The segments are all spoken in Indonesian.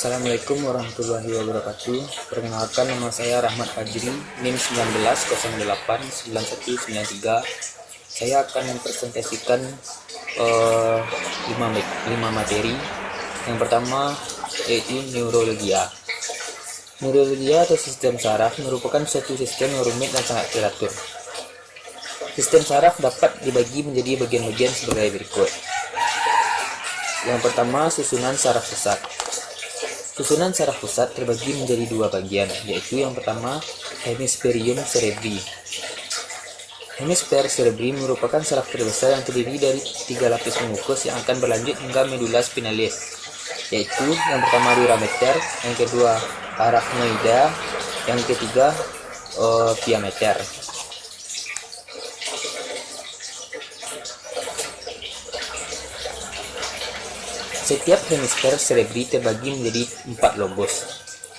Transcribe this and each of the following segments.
Assalamualaikum warahmatullahi wabarakatuh. Perkenalkan, nama saya Rahmat Fajri, NIM 19089193. Saya akan mempresentasikan 5 materi. Yang pertama yaitu neurologia. Neurologia atau sistem saraf merupakan suatu sistem yang rumit dan sangat teratur. Sistem saraf dapat dibagi menjadi bagian-bagian sebagai berikut. Yang pertama, susunan saraf pusat. Susunan saraf pusat terbagi menjadi dua bagian, yaitu yang pertama hemisferium cerebri. Hemisfer cerebri merupakan saraf terbesar yang terdiri dari 3 lapis pengukus yang akan berlanjut hingga medula spinalis, yaitu yang pertama dura meter, yang kedua arachnoida, yang ketiga pia meter. Setiap hemisfer cerebri terbagi menjadi 4 lobus.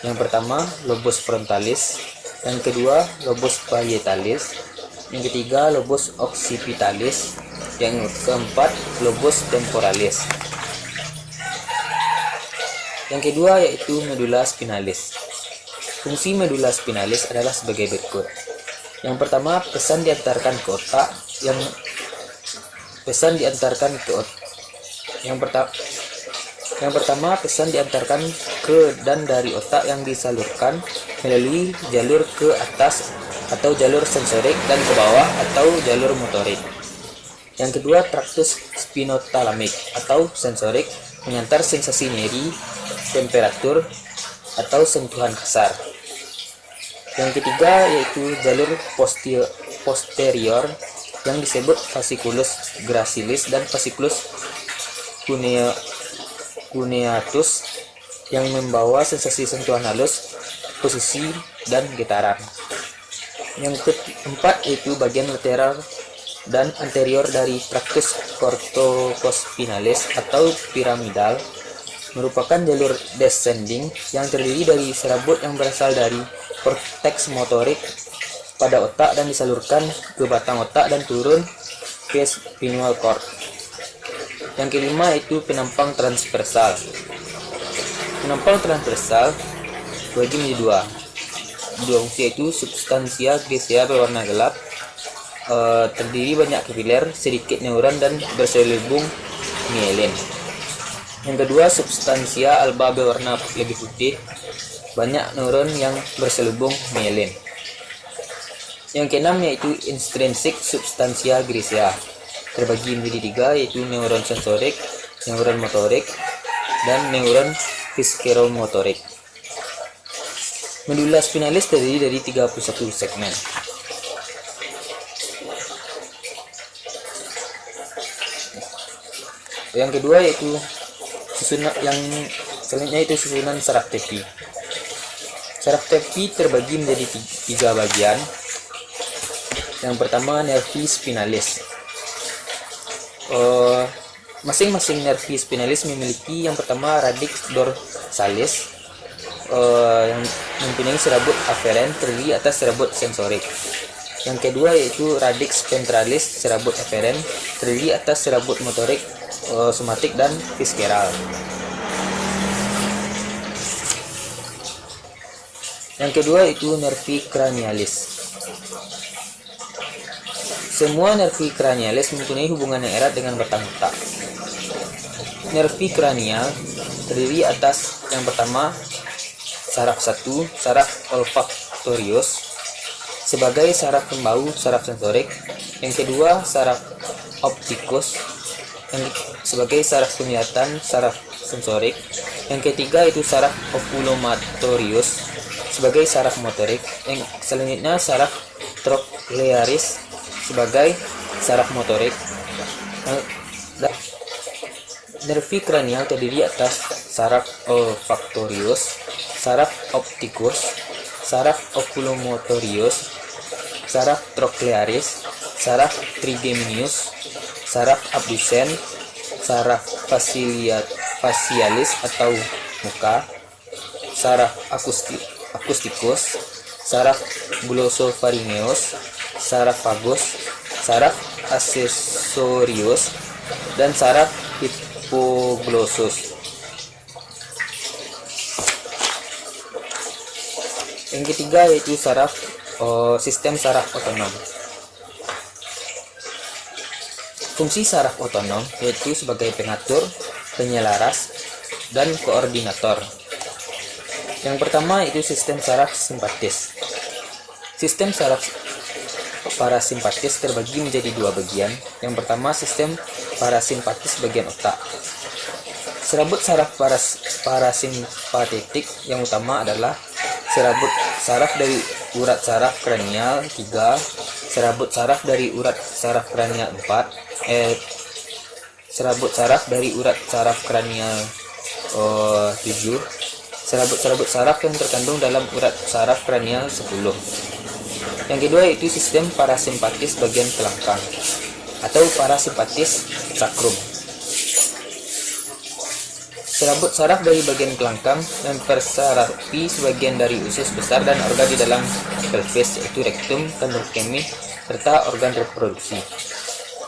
Yang pertama lobus frontalis, yang kedua lobus parietalis, yang ketiga lobus occipitalis, yang keempat lobus temporalis. Yang kedua yaitu medula spinalis. Fungsi medula spinalis adalah sebagai berikut. Yang pertama, pesan diantarkan ke otak. Yang pertama, pesan diantarkan ke dan dari otak yang disalurkan melalui jalur ke atas atau jalur sensorik dan ke bawah atau jalur motorik. Yang kedua, traktus spinotalamik atau sensorik mengantar sensasi nyeri, temperatur, atau sentuhan kasar. Yang ketiga yaitu jalur posterior yang disebut fasciculus gracilis dan fasciculus cuneatus yang membawa sensasi sentuhan halus, posisi, dan getaran. Yang keempat yaitu bagian lateral dan anterior dari traktus corticospinalis atau piramidal, merupakan jalur descending yang terdiri dari serabut yang berasal dari korteks motorik pada otak dan disalurkan ke batang otak dan turun ke spinal cord. Yang kelima yaitu penampang transversal. Penampang transversal bagi menjadi dua fungsi, yaitu substansia grisea berwarna gelap, terdiri banyak kapiler, sedikit neuron dan berselubung mielin. Yang kedua, substansia alba berwarna lebih putih, banyak neuron yang berselubung mielin. Yang keenam yaitu intrinsik substansia grisea, terbagi menjadi 3, yaitu neuron sensorik, neuron motorik, dan neuron visceromotorik. Medula spinalis terdiri dari 31 segmen. Yang kedua yaitu susunan saraf tepi. Saraf tepi terbagi menjadi 3 bagian. Yang pertama, nervi spinalis. Masing-masing nervi spinalis memiliki yang pertama radix dorsalis yang mempunyai serabut aferen terdiri atas serabut sensorik. Yang kedua yaitu radix ventralis, serabut aferen terdiri atas serabut motorik, somatik, dan visceral. Yang kedua yaitu nervi cranialis. Semua nervi cranialis mempunyai hubungan yang erat dengan batang otak. Nervi cranial terdiri atas yang pertama saraf 1, saraf olfaktorius sebagai saraf pembau, saraf sensorik. Yang kedua, saraf optikus sebagai saraf penglihatan, saraf sensorik. Yang ketiga itu saraf oculomotorius sebagai saraf motorik. Yang selanjutnya saraf trochlearis sebagai saraf motorik. Nervi kranial terdiri atas saraf olfaktorius, saraf optikus, saraf oculomotorius, saraf trochlearis, saraf trigeminus, saraf abducens, saraf facialis atau muka, saraf akustikus, saraf glossopharyngeus, saraf vagus, saraf accessorius, dan saraf hipoglossus. Yang ketiga yaitu sistem saraf otonom. Fungsi saraf otonom yaitu sebagai pengatur, penyelaras, dan koordinator. Yang pertama itu sistem saraf simpatis. Sistem saraf parasimpatis terbagi menjadi dua bagian. Yang pertama sistem parasimpatis bagian otak. Serabut saraf parasimpatetik yang utama adalah serabut saraf dari urat saraf kranial 3, serabut saraf dari urat saraf kranial 4, serabut saraf dari urat saraf kranial 7, serabut saraf yang terkandung dalam urat saraf kranial 10. Yang kedua yaitu sistem parasimpatis bagian kelangkang atau parasimpatis sakrum. Serabut saraf dari bagian kelangkang mempersarafi sebagian dari usus besar dan organ di dalam pelvis yaitu rektum, kandung kemih, serta organ reproduksi.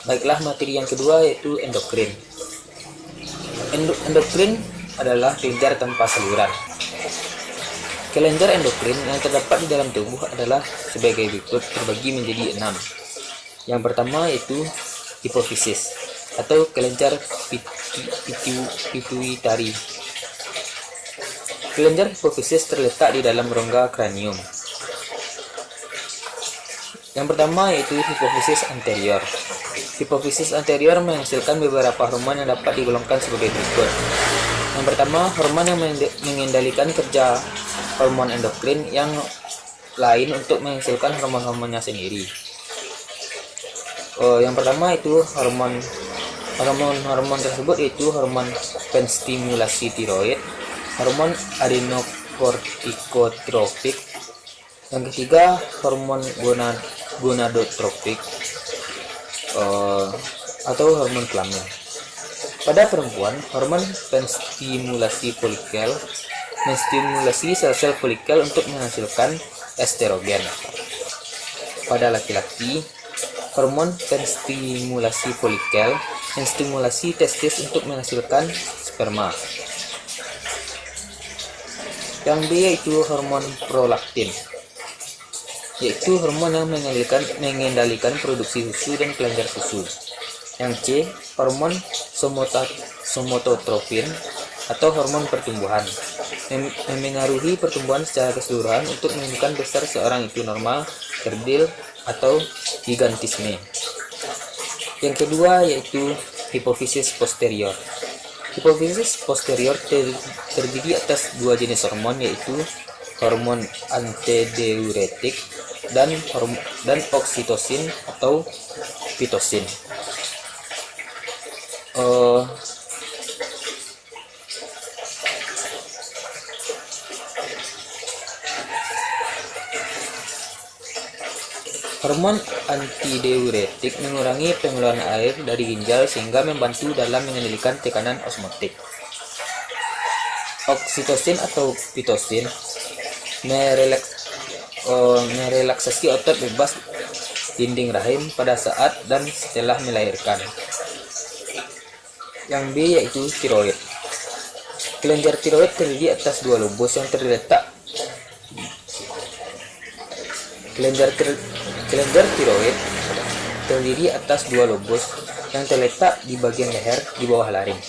Baiklah, materi yang kedua yaitu endokrin. Endokrin adalah kelenjar tanpa saluran. Kelenjar endokrin yang terdapat di dalam tubuh adalah sebagai berikut, terbagi menjadi 6. Yang pertama yaitu hipofisis atau kelenjar pituitari. Kelenjar hipofisis terletak di dalam rongga kranium. Yang pertama yaitu hipofisis anterior. Hipofisis anterior menghasilkan beberapa hormon yang dapat digolongkan sebagai berikut. Yang pertama, hormon yang mengendalikan kerja hormon endokrin yang lain untuk menghasilkan hormon-hormonnya sendiri. Yang pertama itu hormon tersebut yaitu hormon penstimulasi tiroid, hormon adenokortikotropik. Yang ketiga, hormon gonadotropik atau hormon kelamin. Pada perempuan, hormon penstimulasi folikel menstimulasi sel-sel folikel untuk menghasilkan estrogen. Pada laki-laki, hormon penstimulasi folikel menstimulasi testis untuk menghasilkan sperma. Yang B yaitu hormon prolaktin, yaitu hormon yang mengendalikan produksi susu dan kelenjar susu. Yang C, hormon somatotrofin atau hormon pertumbuhan, memengaruhi pertumbuhan secara keseluruhan untuk menentukan besar seorang itu normal, kerdil, atau gigantisme. Yang kedua yaitu hipofisis posterior. Hipofisis posterior terdiri atas dua jenis hormon yaitu hormon antidiuretik dan oksitosin atau pitocin. Hormon antidiuretik mengurangi pengeluaran air dari ginjal sehingga membantu dalam mengendalikan tekanan osmotik. Oksitosin atau pitocin merelaksasi otot bebas dinding rahim pada saat dan setelah melahirkan. Yang B yaitu tiroid. Kelenjar tiroid terdiri atas dua lobus yang terletak. Kelenjar tiroid terdiri atas dua lobus yang terletak di bagian leher di bawah laring.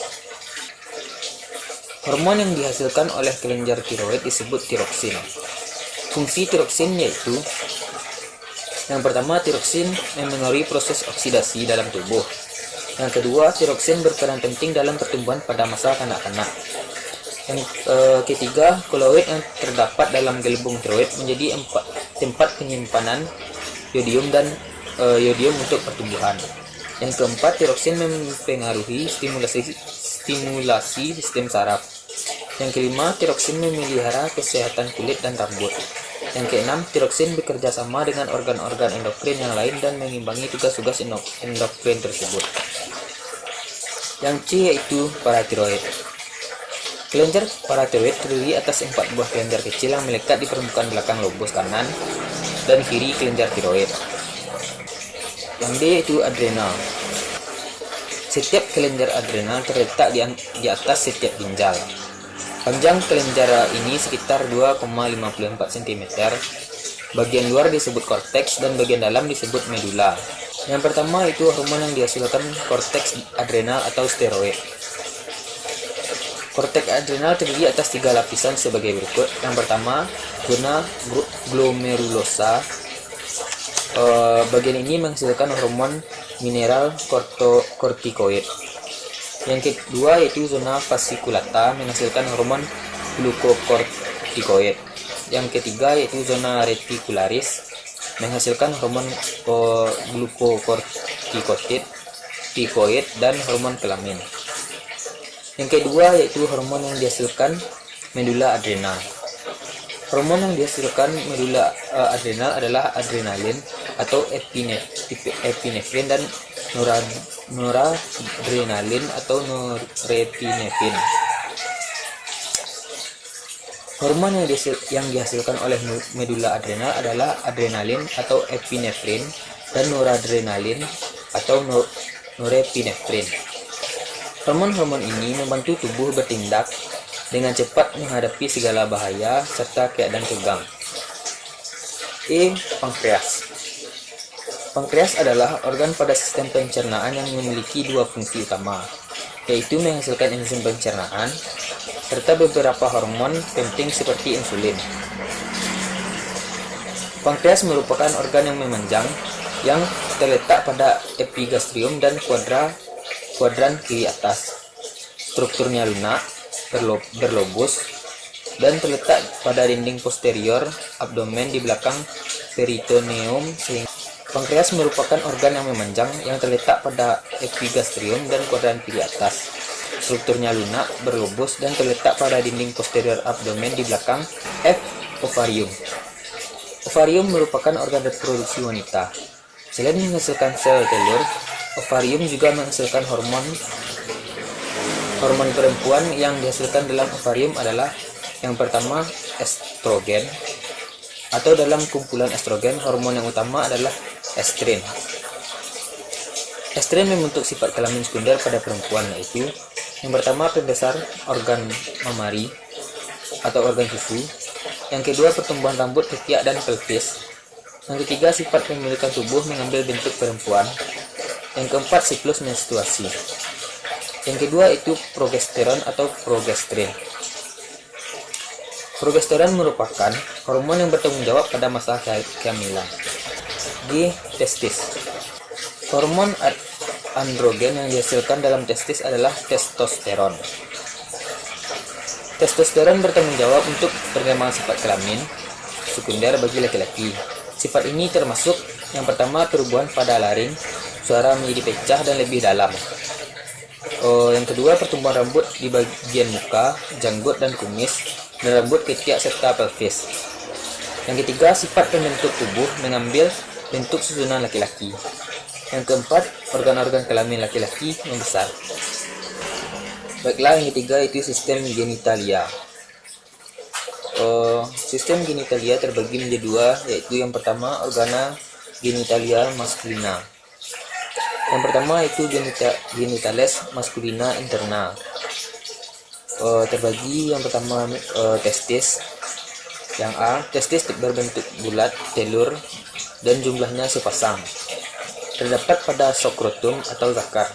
Hormon yang dihasilkan oleh kelenjar tiroid disebut tiroksin. Fungsi tiroksin yaitu yang pertama, tiroksin memengaruhi proses oksidasi dalam tubuh. Yang kedua, tiroksin berperan penting dalam pertumbuhan pada masa kanak-kanak. Yang ketiga, koloid yang terdapat dalam gelembung tiroid menjadi tempat penyimpanan yodium untuk pertumbuhan. Yang keempat, tiroksin mempengaruhi stimulasi sistem saraf. Yang kelima, tiroksin memelihara kesehatan kulit dan rambut. Yang keenam, tiroksin bekerja sama dengan organ-organ endokrin yang lain dan mengimbangi tugas-tugas endokrin tersebut. Yang C yaitu paratiroid. Kelenjar paratiroid terdiri atas 4 buah kelenjar kecil yang melekat di permukaan belakang lobus kanan dan kiri kelenjar tiroid. Yang D yaitu adrenal. Setiap kelenjar adrenal terletak di atas setiap ginjal. Panjang kelenjar ini sekitar 2,54 cm. Bagian luar disebut korteks dan bagian dalam disebut medula. Yang pertama itu hormon yang dihasilkan korteks adrenal atau steroid. Korteks adrenal terdiri atas 3 lapisan sebagai berikut. Yang pertama, zona glomerulosa. Bagian ini menghasilkan hormon mineral kortikoid. Yang kedua yaitu zona fasciculata menghasilkan hormon glukokortikoid. Yang ketiga yaitu zona reticularis menghasilkan hormon glukokortikoid dan hormon kelamin. Yang kedua yaitu hormon yang dihasilkan medula adrenal. Hormon yang dihasilkan medula adrenal adalah adrenalin atau epinefrin dan noradrenalin atau norepinefrin. Hormon yang dihasilkan oleh medula adrenal adalah adrenalin atau epinefrin dan noradrenalin atau norepinefrin. Hormon-hormon ini membantu tubuh bertindak dengan cepat menghadapi segala bahaya serta keadaan tegang. Pankreas. Pankreas adalah organ pada sistem pencernaan yang memiliki 2 fungsi utama, yaitu menghasilkan enzim pencernaan serta beberapa hormon penting seperti insulin. Pankreas merupakan organ yang memanjang yang terletak pada epigastrium dan kuadran kiri atas. Strukturnya lunak, berlobus, dan terletak pada dinding posterior abdomen di belakang peritoneum. Sehingga pankreas merupakan organ yang memanjang yang terletak pada epigastrium dan kuadran kiri atas. Strukturnya lunak, berlobus, dan terletak pada dinding posterior abdomen di belakang ovarium. Ovarium merupakan organ reproduksi wanita. Selain menghasilkan sel telur, ovarium juga menghasilkan hormon perempuan. Yang dihasilkan dalam ovarium adalah yang pertama estrogen, atau dalam kumpulan estrogen, hormon yang utama adalah estrin. Estrin membentuk sifat kelamin sekunder pada perempuan, yaitu yang pertama pembesar organ mamari atau organ susu. Yang kedua pertumbuhan rambut, ketiak, dan pelvis. Yang ketiga sifat pemilikan tubuh mengambil bentuk perempuan. Yang keempat siklus menstruasi. Yang kedua itu progesteron atau progesterin. Progesteron merupakan hormon yang bertanggung jawab pada masa kehamilan. Testis. Hormon androgen yang dihasilkan dalam testis adalah testosteron. Testosteron bertanggung jawab untuk perkembangan sifat kelamin sekunder bagi laki-laki. Sifat ini termasuk yang pertama perubahan pada laring, suara menjadi pecah dan lebih dalam. Yang kedua pertumbuhan rambut di bagian muka, janggut dan kumis, dan rambut, ketiak, serta pelvis. Yang ketiga sifat pembentuk tubuh mengambil bentuk susunan laki-laki. Yang keempat, organ-organ kelamin laki-laki membesar. Baiklah, yang ketiga itu sistem genitalia. Sistem genitalia terbagi menjadi 2, yaitu yang pertama organa genitalia maskulina. Yang pertama itu genitales maskulina interna. Terbagi yang pertama testis. Yang A, testis berbentuk bulat, telur, dan jumlahnya sepasang. Terdapat pada skrotum atau zakar.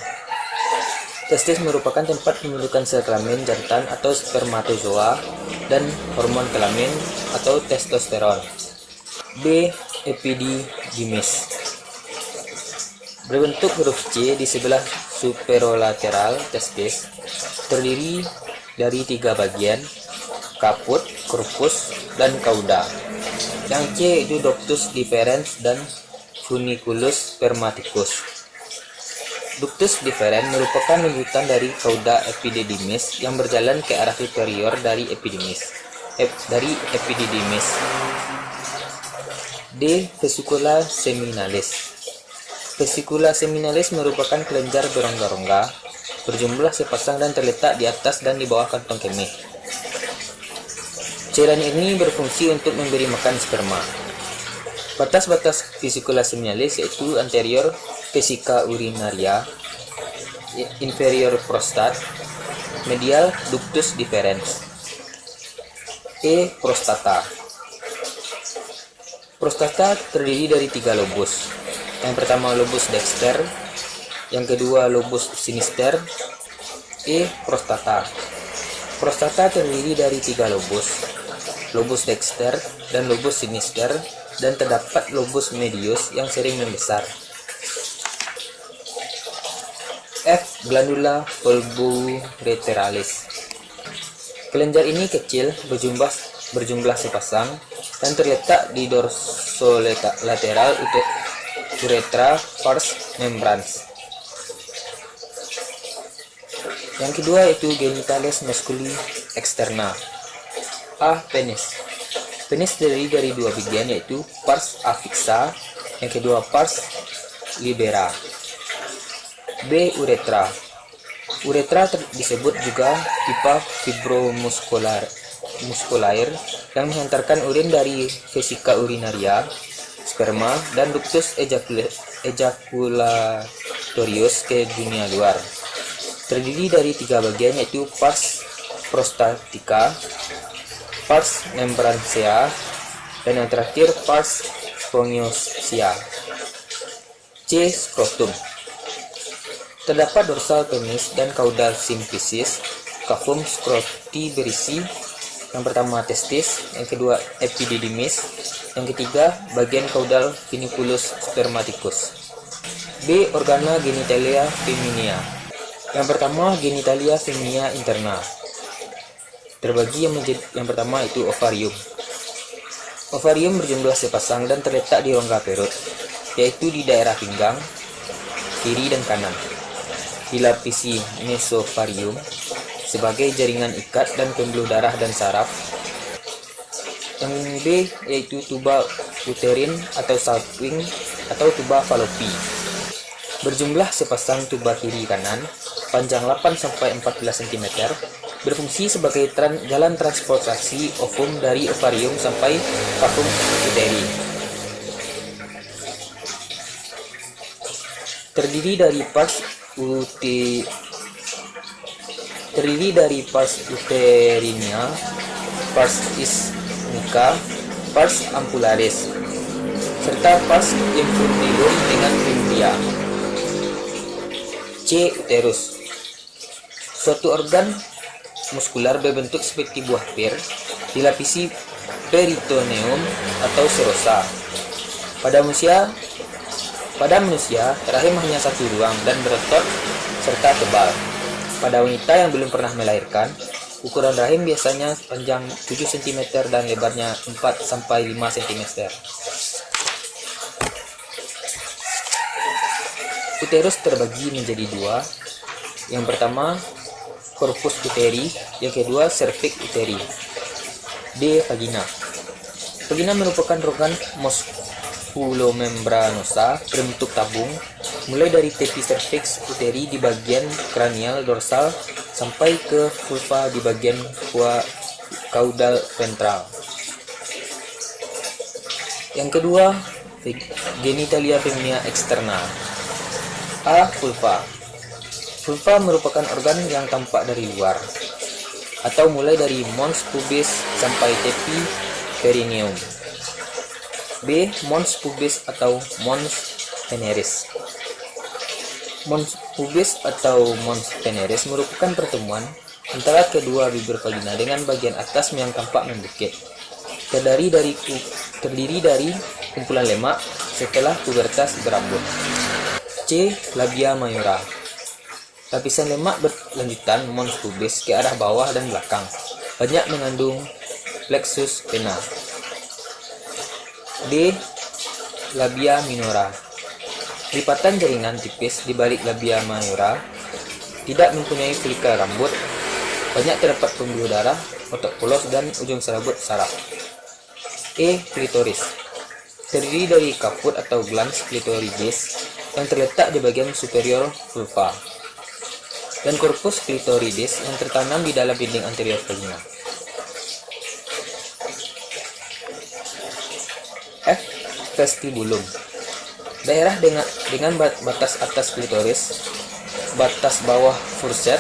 Testis merupakan tempat pembentukan sel kelamin jantan atau spermatozoa dan hormon kelamin atau testosteron. B. Epididymis. Berbentuk huruf C di sebelah superolateral testis, terdiri dari 3 bagian, kaput, corpus, dan cauda. Yang C itu ductus deferens dan funiculus spermaticus. Ductus deferens merupakan lanjutan dari cauda epididymis yang berjalan ke arah superior dari epididymis. D. Vesicula seminalis. Vesicula seminalis merupakan kelenjar berongga-rongga, berjumlah sepasang dan terletak di atas dan di bawah kantong kemih. Cairan ini berfungsi untuk memberi makan sperma. Batas-batas vesicula seminalis yaitu anterior vesica urinaria, inferior prostat, medial ductus deferens. E. Prostata. Prostata terdiri dari 3 lobus. Yang pertama lobus dexter, yang kedua lobus sinister. E. Prostata. Prostata terdiri dari 3 lobus, lobus dexter dan lobus sinister, dan terdapat lobus medius yang sering membesar. F. Glandula pulboreteralis. Kelenjar ini kecil, berjumlah sepasang, dan terletak di dorsolateral uretra pars membrans. Yang kedua itu genitalis masculi externa. A. Penis. Penis terdiri dari 2 bagian, yaitu pars affixa, yang kedua pars libera. B. Uretra. Uretra disebut juga pipa fibromuskulair yang menghantarkan urin dari vesika urinaria, sperma, dan ductus ejaculatorius ke dunia luar. Terdiri dari 3 bagian, yaitu pars prostatica, pars membrancea, dan yang terakhir pars spongiosea. C. Scrotum. Terdapat dorsal penis dan caudal symphysis, cavum scroti berisi. Yang pertama testis, yang kedua epididymis, yang ketiga bagian caudal funiculus spermaticus. B. Organa genitalia feminia. Yang pertama genitalia femina interna. Terbagi yang pertama itu ovarium. Ovarium berjumlah sepasang dan terletak di rongga perut, yaitu di daerah pinggang kiri dan kanan. Dilapisi mesovarium sebagai jaringan ikat dan pembuluh darah dan saraf. Yang B yaitu tuba uterin atau salping atau tuba fallopi. Berjumlah sepasang tuba kiri kanan, panjang 8-14 cm, berfungsi sebagai jalan transportasi ovum dari ovarium sampai cavum uteri. Terdiri dari pars uterinia, pars ischica, pars ampullaris, serta pars infundibulum dengan fimbria. C. Uterus. Suatu organ muskular berbentuk seperti buah pir, dilapisi peritoneum atau serosa. Pada manusia, rahim hanya satu ruang dan berotot serta tebal. Pada wanita yang belum pernah melahirkan, ukuran rahim biasanya panjang 7 cm dan lebarnya 4-5 cm. Uterus terbagi menjadi 2. Yang pertama corpus uteri, yang kedua cervix uteri. D. Vagina. Vagina merupakan organ musculomembranosa berbentuk tabung, mulai dari tepi cervix uteri di bagian kranial dorsal sampai ke vulva di bagian caudal ventral. Yang kedua, genitalia femina externa. A. Vulva. Vulva merupakan organ yang tampak dari luar, atau mulai dari mons pubis sampai tepi perineum. B. Mons pubis atau mons veneris. Mons pubis atau mons veneris merupakan pertemuan antara kedua bibir vagina dengan bagian atas yang tampak membukit. Terdiri dari kumpulan lemak setelah pubertas berambut. C. Labia mayora. Lapisan lemak berlanjutan mons pubis ke arah bawah dan belakang, banyak mengandung plexus vena. D. Labia minora. Lipatan jaringan tipis di balik labia mayora, tidak mempunyai folikel rambut, banyak terdapat pembuluh darah, otot polos, dan ujung serabut saraf. E. Klitoris. Terdiri dari kaput atau glans clitoridis yang terletak di bagian superior vulva, dan korpus klitoridis yang tertanam di dalam dinding anterior vagina. F. Vestibulum. Daerah dengan batas atas klitoris, batas bawah furcet,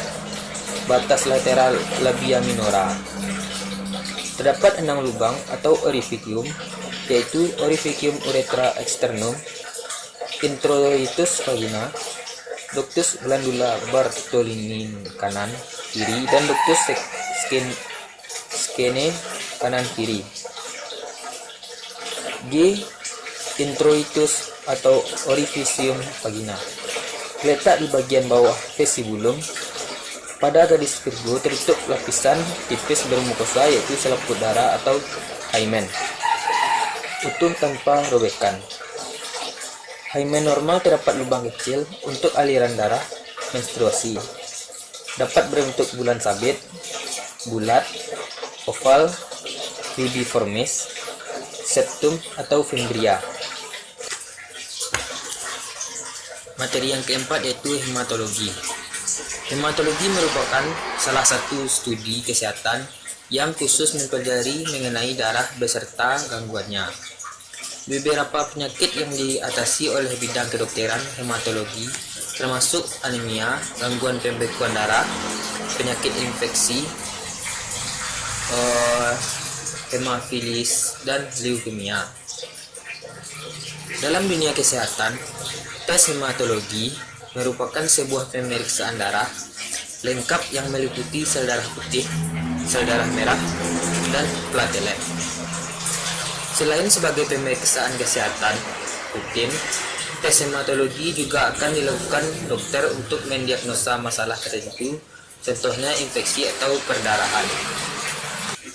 batas lateral labia minora. Terdapat 6 lubang atau orificium, yaitu orificium urethra externum, introitus vagina, ductus glandula Bartholini kanan kiri, dan ductus skene kanan kiri. G. Introitus atau orificium vagina terletak di bagian bawah vestibulum. Pada gadis Virgo tertutup lapisan tipis bermukosa, yaitu selaput darah atau hymen, utuh tanpa robekan. Hymen normal terdapat lubang kecil untuk aliran darah menstruasi. Dapat berbentuk bulan sabit, bulat, oval, ribiformis, septum, atau fimbria. Materi yang keempat yaitu hematologi. Hematologi merupakan salah satu studi kesehatan yang khusus mempelajari mengenai darah beserta gangguannya. Beberapa penyakit yang diatasi oleh bidang kedokteran hematologi termasuk anemia, gangguan pembekuan darah, penyakit infeksi, hemofilis, dan leukemia. Dalam dunia kesehatan, tes hematologi merupakan sebuah pemeriksaan darah lengkap yang meliputi sel darah putih, sel darah merah, dan platelet. Selain sebagai pemeriksaan kesehatan rutin, tes hematologi juga akan dilakukan dokter untuk mendiagnosa masalah tertentu, contohnya infeksi atau perdarahan.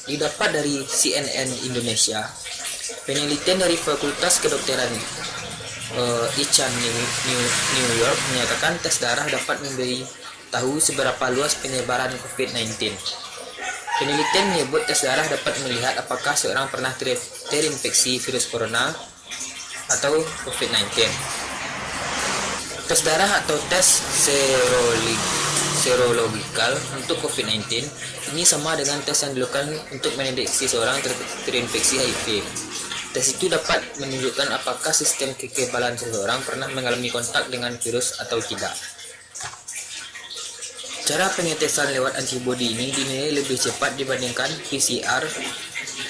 Didapat dari CNN Indonesia, penelitian dari Fakultas Kedokteran Icahn New York menyatakan tes darah dapat memberi tahu seberapa luas penyebaran COVID-19. Penelitian menyebut tes darah dapat melihat apakah seorang pernah terinfeksi virus corona atau COVID-19. Tes darah atau tes serologikal untuk COVID-19 ini sama dengan tes yang dilakukan untuk mendeteksi seorang terinfeksi HIV. Tes itu dapat menunjukkan apakah sistem kekebalan seseorang pernah mengalami kontak dengan virus atau tidak. Cara pengetesan lewat antibodi ini dinilai lebih cepat dibandingkan PCR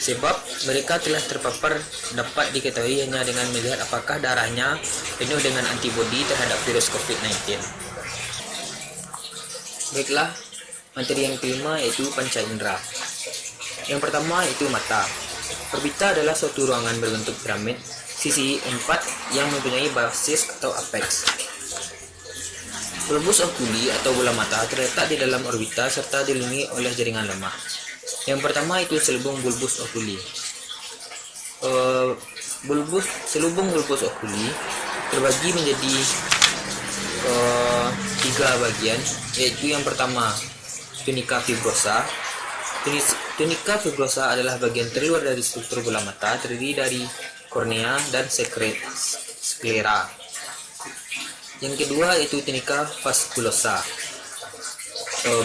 sebab mereka telah terpapar dapat diketahui hanya dengan melihat apakah darahnya penuh dengan antibodi terhadap virus COVID-19. Baiklah, materi yang kelima yaitu panca indera. Yang pertama yaitu mata. Orbita adalah suatu ruangan berbentuk piramid sisi 4 yang mempunyai basis atau apex. Bulbus oculi atau bola mata terletak di dalam orbita serta dilindungi oleh jaringan lemah. Yang pertama itu selubung bulbus oculi. Selubung bulbus oculi terbagi menjadi 3 bagian, yaitu yang pertama tunica fibrosa. Tunica fibrosa adalah bagian terluar dari struktur bola mata, terdiri dari kornea dan sklera. Yang kedua yaitu tunica vasculosa.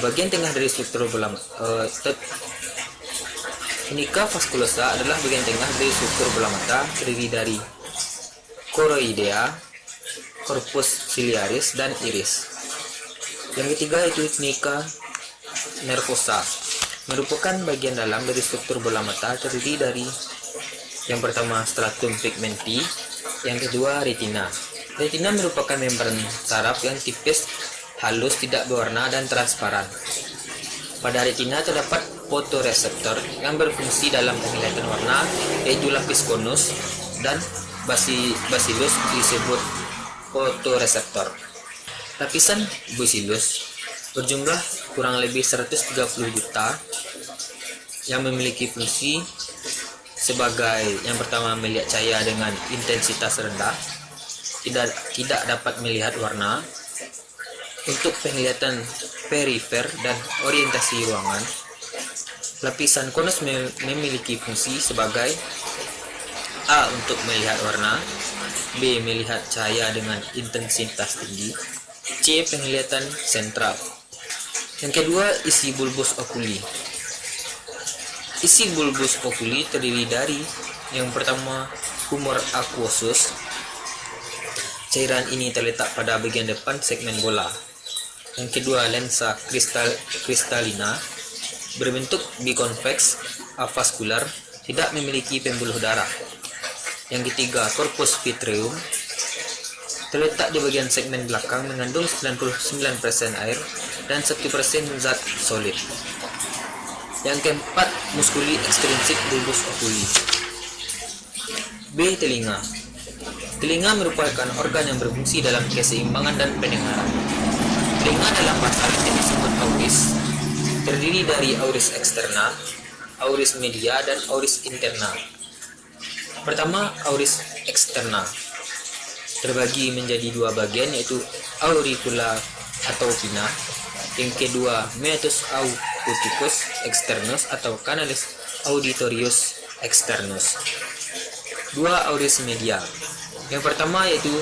Bagian tengah dari struktur bola tunica vasculosa adalah bagian tengah dari struktur bola mata, terdiri dari choroidea, corpus ciliaris, dan iris. Yang ketiga yaitu tunica nervosa, merupakan bagian dalam dari struktur bola mata, terdiri dari yang pertama stratum pigmenti, yang kedua retina. Retina merupakan membran saraf yang tipis, halus, tidak berwarna, dan transparan. Pada retina terdapat fotoreseptor yang berfungsi dalam penglihatan warna, yaitu lapis konus dan bacillus disebut fotoreseptor. Lapisan bacillus berjumlah kurang lebih 130 juta yang memiliki fungsi sebagai yang pertama melihat cahaya dengan intensitas rendah, tidak dapat melihat warna, untuk penglihatan perifer dan orientasi ruangan. Lapisan konus memiliki fungsi sebagai A. Untuk melihat warna, B. Melihat cahaya dengan intensitas tinggi, C. Penglihatan sentral. Yang kedua, isi bulbus oculi. Isi bulbus oculi terdiri dari yang pertama humor aquosus. Cairan ini terletak pada bagian depan segmen bola. Yang kedua, lensa kristalina berbentuk biconvex avaskular, tidak memiliki pembuluh darah. Yang ketiga, corpus vitreum, terletak di bagian segmen belakang, mengandung 99% air dan 1% zat solid. Yang keempat, musculi extrinsic bulbus oculi. B. Telinga. Telinga merupakan organ yang berfungsi dalam keseimbangan dan pendengaran. Telinga dalam bahasa Latin disebut auris, terdiri dari auris externa, auris media, dan auris interna. Pertama, auris externa terbagi menjadi dua bagian, yaitu auricula atau pina. Yang kedua, meatus acuticus externus atau canalis auditorius externus. Dua, auris media. Yang pertama yaitu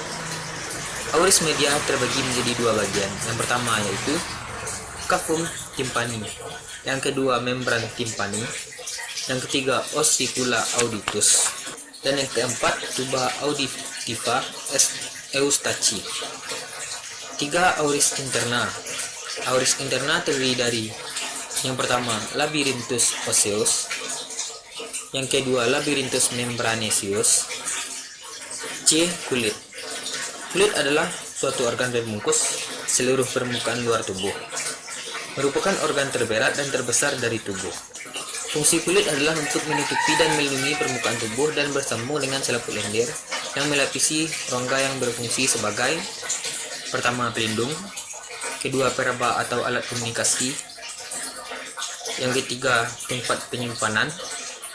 auris media terbagi menjadi dua bagian. Yang pertama yaitu cavum timpani. Yang kedua, membran timpani. Yang ketiga, ossicula auditus. Dan yang keempat, tuba auditiva eustachi. Tiga, auris interna. Auris interna terdiri dari yang pertama, labyrinthus osseus. Yang kedua, labyrinthus membranaceus. C. Kulit. Kulit adalah suatu organ pembungkus seluruh permukaan luar tubuh. Merupakan organ terberat dan terbesar dari tubuh. Fungsi kulit adalah untuk menutupi dan melindungi permukaan tubuh dan bersambung dengan selaput lendir yang melapisi rongga yang berfungsi sebagai pertama, pelindung, kedua, peraba atau alat komunikasi, yang ketiga, tempat penyimpanan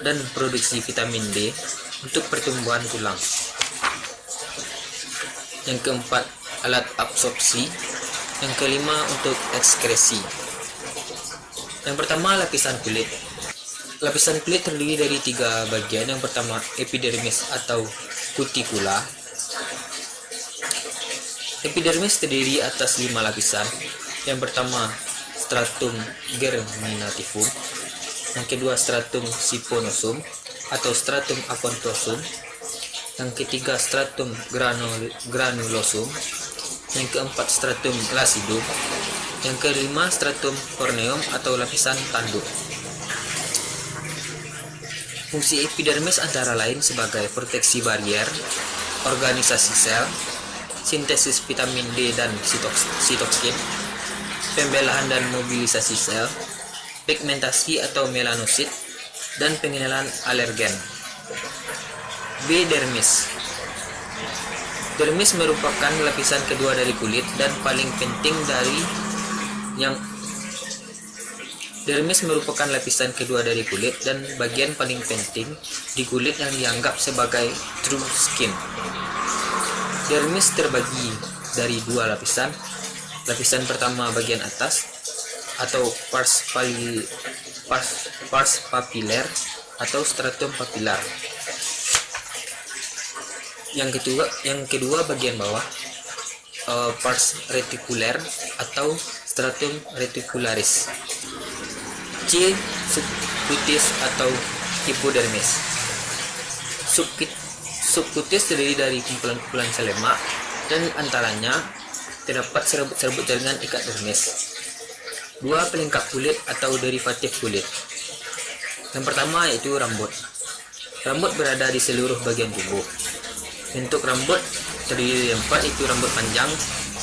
dan produksi vitamin D untuk pertumbuhan tulang. Yang keempat, alat absorpsi. Yang kelima, untuk ekskresi. Yang pertama, lapisan kulit. Lapisan kulit terdiri dari tiga bagian. Yang pertama, epidermis atau cuticula. Epidermis terdiri atas 5 lapisan. Yang pertama, stratum germinativum. Yang kedua, stratum siponosum atau stratum acanthosum. Yang ketiga, stratum granulosum. Yang keempat, stratum lacidum. Yang kelima, stratum corneum atau lapisan tanduk. Fungsi epidermis antara lain sebagai proteksi barier, organisasi sel, sintesis vitamin D dan sitokin, pembelahan dan mobilisasi sel, pigmentasi atau melanosit, dan pengenalan alergen. B. Dermis. Dermis merupakan lapisan kedua dari kulit dan paling penting dari yang Dermis merupakan lapisan kedua dari kulit dan bagian paling penting di kulit yang dianggap sebagai true skin. Dermis terbagi dari dua lapisan. Lapisan pertama bagian atas atau pars papiler atau stratum papilar. Yang kedua bagian bawah, pars reticular atau stratum reticularis. C. Subcutis atau hipodermis. Subcutis terdiri dari kumpulan-kumpulan sel lemak dan antaranya terdapat serbuk-serbuk jaringan ikat dermis. 2. Pelengkap kulit atau derivatif kulit. Yang pertama yaitu rambut. Rambut berada di seluruh bagian tubuh. Bentuk rambut terdiri dari 4, yaitu rambut panjang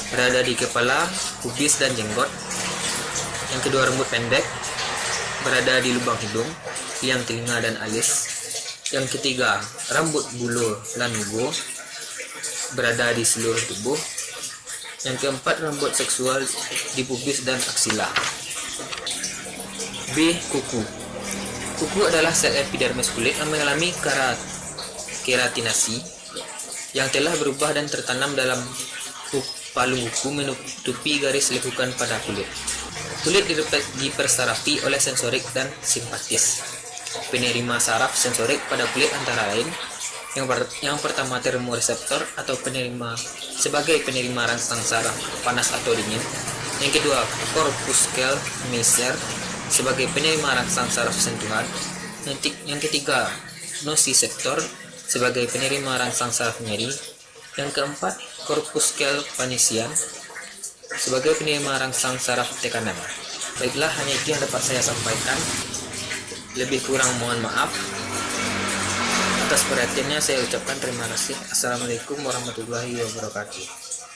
berada di kepala, pubis, dan jenggot. Yang kedua, rambut pendek berada di lubang hidung, liang telinga, dan alis. Yang ketiga, rambut bulu lanugo berada di seluruh tubuh. Yang keempat, rambut seksual di pubis dan aksila. B. Kuku. Kuku adalah sel epidermis kulit yang mengalami keratinasi yang telah berubah dan tertanam dalam palung kuku menutupi garis lekukan pada kulit. Kulit dipersarafi oleh sensorik dan simpatis. Penerima saraf sensorik pada kulit antara lain yang pertama, termoreseptor atau penerima sebagai penerima rangsang saraf panas atau dingin. Yang kedua, corpuscle measure sebagai penerima rangsang saraf sentuhan. Yang ketiga, nociceptor sebagai penerima rangsang saraf nyeri. Yang keempat, corpuscle panisian sebagai penerima rangsang saraf tekanan. Baiklah, hanya itu yang dapat saya sampaikan. Lebih kurang mohon maaf. Atas perhatiannya saya ucapkan terima kasih. Assalamualaikum warahmatullahi wabarakatuh.